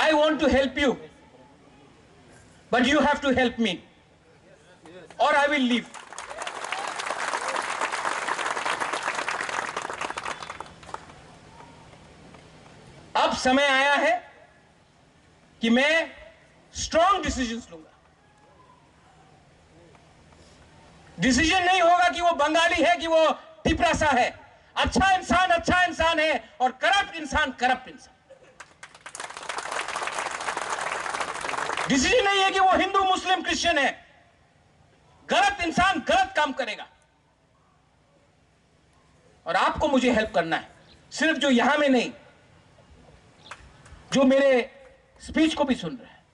I want to help you, but you have to help me, or I will leave. अब समय आया है कि मैं स्ट्रॉन्ग डिसीजंस लूंगा। डिसीजन नहीं होगा कि वो बंगाली है कि वो टिपरासा है। अच्छा इंसान है और करप्ट इंसान। डिसीजन नहीं है कि वो हिंदू मुस्लिम क्रिश्चियन है। गलत इंसान गलत काम करेगा। और आपको मुझे हेल्प करना है, सिर्फ जो यहां में नहीं, जो मेरे स्पीच को भी सुन रहे हैं।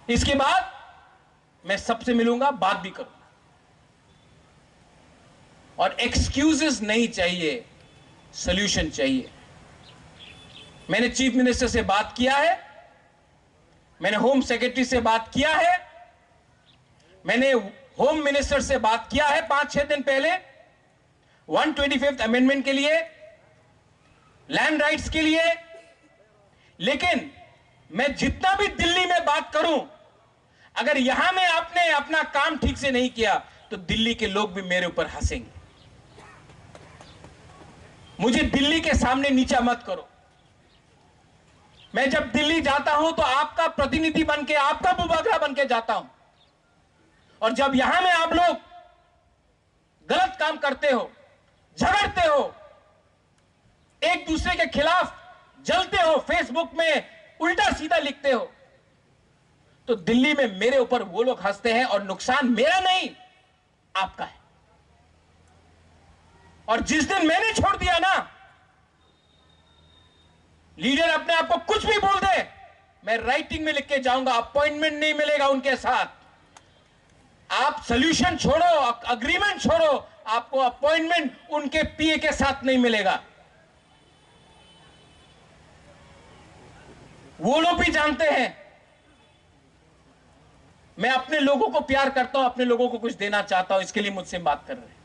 इसके बाद मैं सबसे मिलूंगा, बात भी करूंगा। और एक्सक्यूजेस नहीं चाहिए, सॉल्यूशन चाहिए। मैंने चीफ मिनिस्टर से बात किया है, मैंने होम सेक्रेटरी से बात किया है, मैंने होम मिनिस्टर से बात किया है 5-6 दिन पहले 125th अमेंडमेंट के लिए, लैंड राइट्स के लिए। लेकिन मैं जितना भी दिल्ली में बात करूं, अगर यहां में आपने अपना काम ठीक से नहीं किया तो दिल्ली के लोग भी मेरे ऊपर हंसेंगे। मुझे दिल्ली के सामने नीचा मत करो। मैं जब दिल्ली जाता हूं तो आपका प्रतिनिधि बनके, आपका बुबागरा बनके जाता हूं। और जब यहां में आप लोग गलत काम करते हो, झगड़ते हो, एक दूसरे के खिलाफ जलते हो, फेसबुक में उल्टा सीधा लिखते हो, तो दिल्ली में मेरे ऊपर वो लोग हंसते हैं और नुकसान मेरा नहीं, आपका है। और जिस दिन मैंने छोड़ दिया ना, लीडर अपने आप को कुछ भी बोल दे, मैं राइटिंग में लिख के जाऊंगा, अपॉइंटमेंट नहीं मिलेगा उनके साथ। आप सॉल्यूशन छोड़ो, अग्रीमेंट छोड़ो, आपको अपॉइंटमेंट उनके पीए के साथ नहीं मिलेगा। वो लोग भी जानते हैं मैं अपने लोगों को प्यार करता हूं, अपने लोगों को कुछ देना चाहता हूं, इसके लिए मुझसे बात कर रहे हैं।